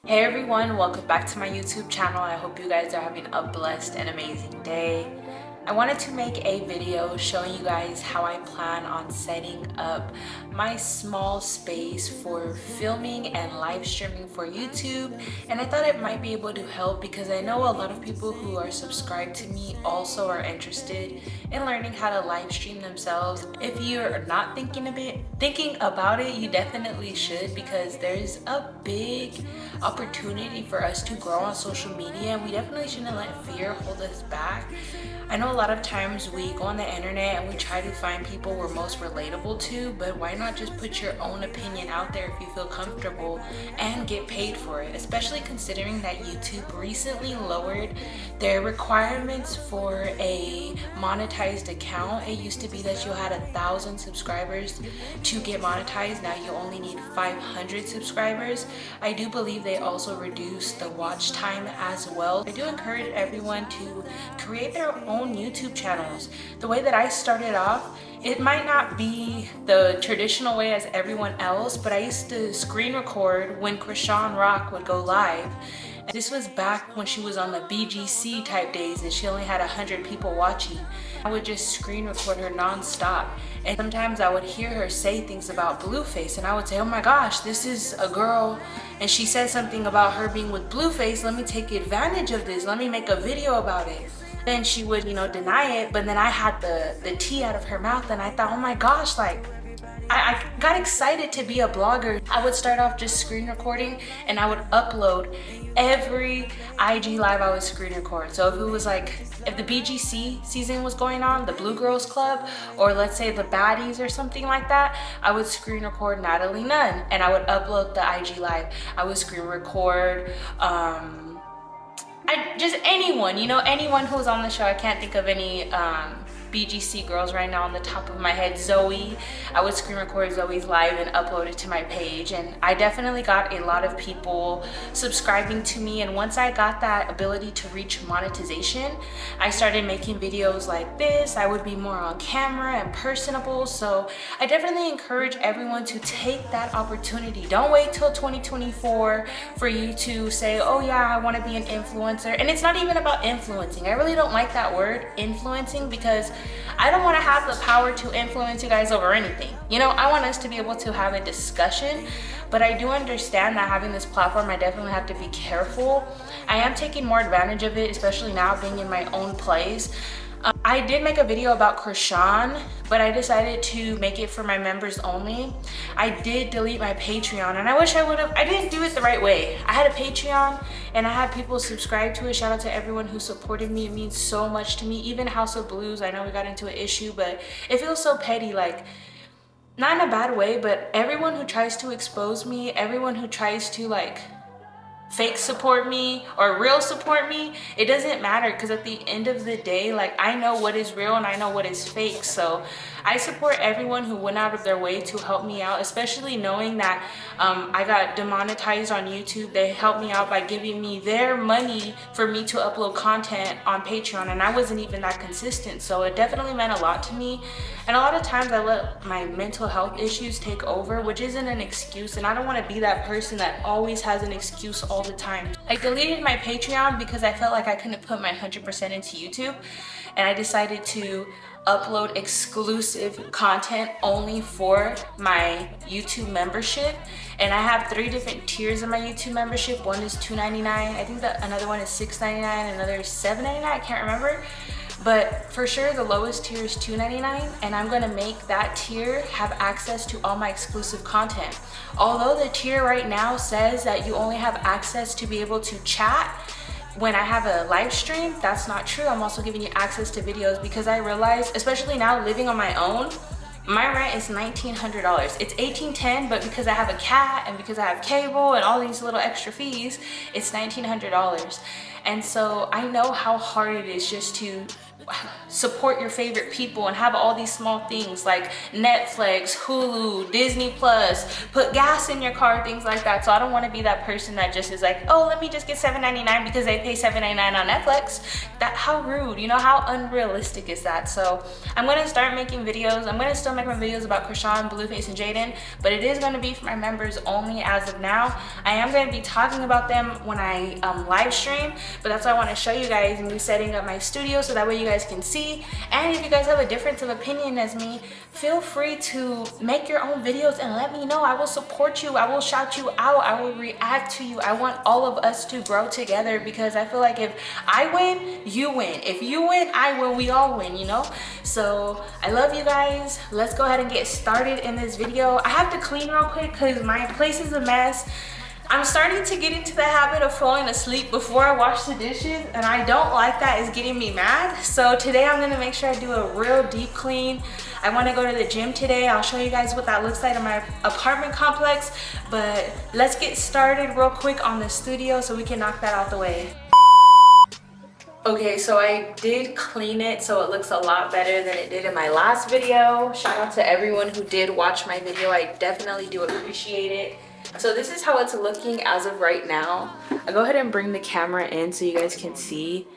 Hey everyone, welcome back to my YouTube channel. I hope you guys are having a blessed and amazing day. I wanted to make a video showing you guys how I plan on setting up my small space for filming and live streaming for YouTube, and I thought it might be able to help because I know a lot of people who are subscribed to me also are interested in learning how to live stream themselves. If you're not thinking about it, you definitely should, because there's a big opportunity for us to grow on social media, and we definitely shouldn't let fear hold us back. I know a lot of times we go on the internet and we try to find people we're most relatable to, but why not just put your own opinion out there if you feel comfortable and get paid for it? Especially considering that YouTube recently lowered their requirements for a monetized account. It used to be that you had 1,000 subscribers to get monetized. Now you only need 500 subscribers. I do believe they also reduced the watch time as well. I do encourage everyone to create their own YouTube channels. The way that I started off, it might not be the traditional way as everyone else, but I used to screen record when Krishan Rock would go live. This was back when she was on the BGC type days and she only had 100 people watching. I would just screen record her non-stop, and sometimes I would hear her say things about Blueface and I would say, oh my gosh, this is a girl and she said something about her being with Blueface. Let me take advantage of this. Let me make a video about it. Then she would, deny it, but then I had the tea out of her mouth and I thought, oh my gosh, like, I got excited to be a blogger. I would start off just screen recording and I would upload every IG live I would screen record. So if it was like, if the BGC season was going on, the Blue Girls Club, or let's say the Baddies or something like that, I would screen record Natalie Nunn and I would upload the IG live. I would screen record, just anyone, anyone who's on the show. I can't think of any BGC girls right now on the top of my head. Zoe, I would screen record Zoe's live and upload it to my page, and I definitely got a lot of people subscribing to me. And once I got that ability to reach monetization, I started making videos like this. I would be more on camera and personable. So I definitely encourage everyone to take that opportunity. Don't wait till 2024 for you to say, oh yeah, I want to be an influencer. And it's not even about influencing. I really don't like that word, influencing, because I don't want to have the power to influence you guys over anything. I want us to be able to have a discussion, but I do understand that having this platform, I definitely have to be careful. I am taking more advantage of it, especially now being in my own place. I did make a video about Krishan, but I decided to make it for my members only. I did delete my Patreon, and I wish I would have. I didn't do it the right way. I had a Patreon and I had people subscribe to it. Shout out to everyone who supported me. It means so much to me. Even House of Blues, I know we got into an issue, but it feels so petty, like, not in a bad way, but everyone who tries to expose me, everyone who tries to like fake support me or real support me, it doesn't matter, because at the end of the day, like, I know what is real and I know what is fake. So I support everyone who went out of their way to help me out, especially knowing that I got demonetized on YouTube. They helped me out by giving me their money for me to upload content on Patreon, and I wasn't even that consistent. So it definitely meant a lot to me. And a lot of times I let my mental health issues take over, which isn't an excuse, and I don't want to be that person that always has an excuse all the time. I deleted my Patreon because I felt like I couldn't put my 100% into YouTube, and I decided to upload exclusive content only for my YouTube membership. And I have 3 different tiers of my YouTube membership. One is $2.99, I think that another one is $6.99, another is $7.99, I can't remember. But for sure the lowest tier is $2.99, and I'm gonna make that tier have access to all my exclusive content. Although the tier right now says that you only have access to be able to chat when I have a live stream, that's not true. I'm also giving you access to videos, because I realize, especially now living on my own, my rent is $1,900. It's $1,810, but because I have a cat and because I have cable and all these little extra fees, it's $1,900. And so I know how hard it is just to support your favorite people and have all these small things like Netflix, Hulu, Disney Plus, put gas in your car, things like that. So I don't want to be that person that just is like, oh, let me just get $7.99 because they pay $7.99 on Netflix. How rude, you know, how unrealistic is that? So I'm going to start making videos. I'm going to still make my videos about Krishan, Blueface, and Jaden, but it is going to be for my members only as of now. I am going to be talking about them when I live stream, but that's why I want to show you guys me setting up my studio so that way you guys can see. And if you guys have a difference of opinion as me, feel free to make your own videos and let me know. I will support you. I will shout you out. I will react to you. I want all of us to grow together because I feel like if I win, you win. If you win, I win. We all win, you know? So I love you guys. Let's go ahead and get started in this video. I have to clean real quick because my place is a mess. I'm starting to get into the habit of falling asleep before I wash the dishes, and I don't like that. It's getting me mad. So today I'm gonna make sure I do a real deep clean. I wanna go to the gym today. I'll show you guys what that looks like in my apartment complex, but let's get started real quick on the studio so we can knock that out the way. Okay, so I did clean it so it looks a lot better than it did in my last video. Shout out to everyone who did watch my video. I definitely do appreciate it. So this is how it's looking as of right now. I'll go ahead and bring the camera in so you guys can see.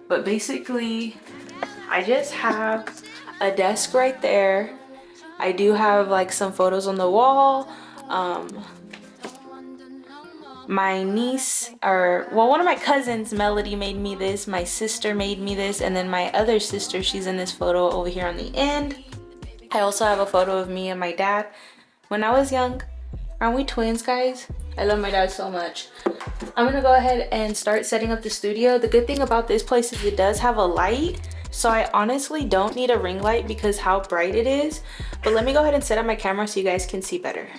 But basically, I just have a desk right there. I do have like some photos on the wall. My niece, or well, one of my cousins, Melody, made me this. My sister made me this. And then my other sister, she's in this photo over here on the end. I also have a photo of me and my dad when I was young. Aren't we twins, guys? I love my dad so much. I'm gonna go ahead and start setting up the studio. The good thing about this place is it does have a light, so I honestly don't need a ring light because how bright it is. But let me go ahead and set up my camera so you guys can see better.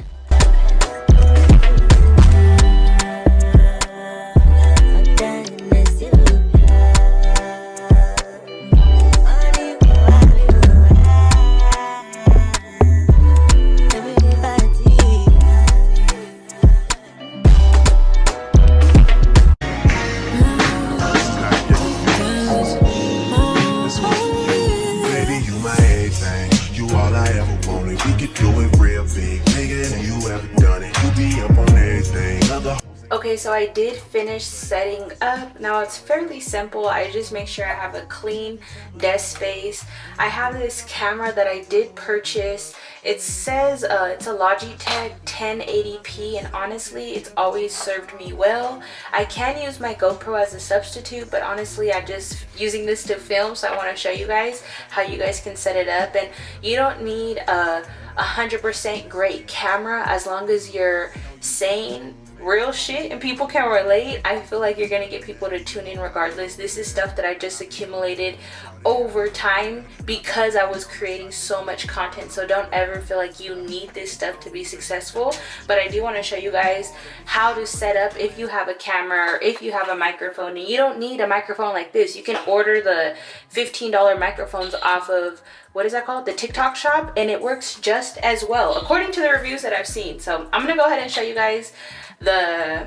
Okay, so I did finish setting up. Now it's fairly simple. I just make sure I have a clean desk space. I have this camera that I did purchase. It says it's a Logitech 1080p, and honestly it's always served me well. I can use my GoPro as a substitute, but honestly I'm just using this to film, so I want to show you guys how you guys can set it up. And you don't need a 100% great camera as long as you're saying real shit and people can relate. I feel like you're gonna get people to tune in regardless. This is stuff that I just accumulated over time because I was creating so much content. So don't ever feel like you need this stuff to be successful. But I do want to show you guys how to set up if you have a camera or if you have a microphone. And you don't need a microphone like this. You can order the $15 microphones off of, what is that called? The TikTok shop, and it works just as well according to the reviews that I've seen. So I'm gonna go ahead and show you guys the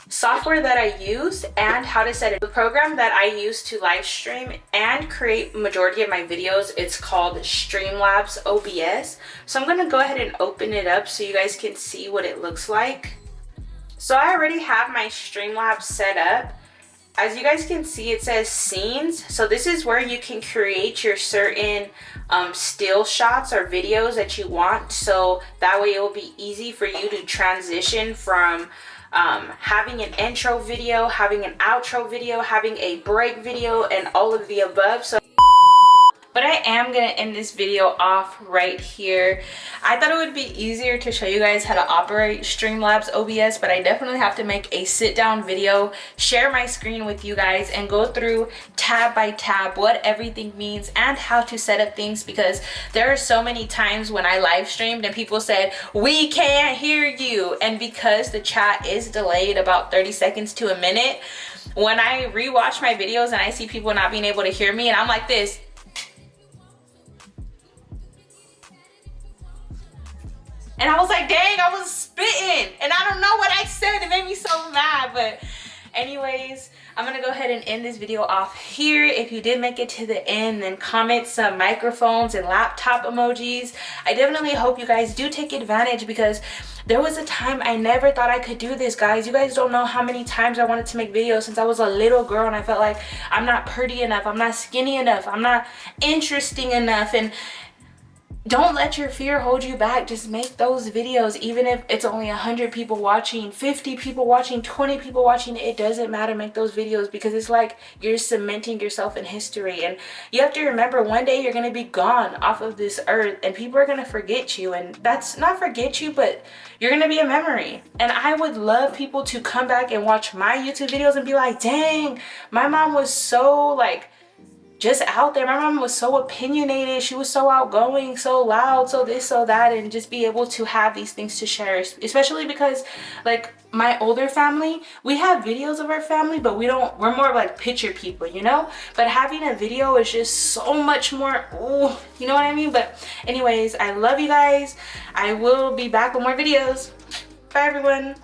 software that I use and how to set it. The program that I use to live stream and create majority of my videos, it's called Streamlabs OBS. So I'm gonna go ahead and open it up so you guys can see what it looks like. So I already have my Streamlabs set up. As you guys can see, it says scenes. So this is where you can create your certain still shots or videos that you want. So that way it will be easy for you to transition from having an intro video, having an outro video, having a break video, and all of the above. So but I am gonna end this video off right here. I thought it would be easier to show you guys how to operate Streamlabs OBS, but I definitely have to make a sit down video, share my screen with you guys, and go through tab by tab what everything means and how to set up things, because there are so many times when I live streamed and people said, "We can't hear you." And because the chat is delayed about 30 seconds to a minute, when I rewatch my videos and I see people not being able to hear me and I'm like this, and I was like, dang, I was spitting and I don't know what I said. It made me so mad. But Anyways, I'm gonna go ahead and end this video off here. If you did make it to the end, then comment some microphones and laptop emojis. I definitely hope you guys do take advantage, because there was a time I never thought I could do this, guys. You guys don't know how many times I wanted to make videos since I was a little girl, and I felt like I'm not pretty enough, I'm not skinny enough, I'm not interesting enough. And don't let your fear hold you back. Just make those videos. Even if it's only 100 people watching, 50 people watching, 20 people watching, it doesn't matter. Make those videos, because it's like you're cementing yourself in history. And you have to remember, one day you're going to be gone off of this earth, and people are going to forget you. And that's not forget you, but you're going to be a memory. And I would love people to come back and watch my YouTube videos and be like, dang, my mom was so like just out there. My mom was so opinionated. She was so outgoing, so loud, so this, so that, and just be able to have these things to share, especially because like my older family, we have videos of our family, but we're more of like picture people, you know? But having a video is just so much more, ooh, you know what I mean? But anyways, I love you guys. I will be back with more videos. Bye everyone.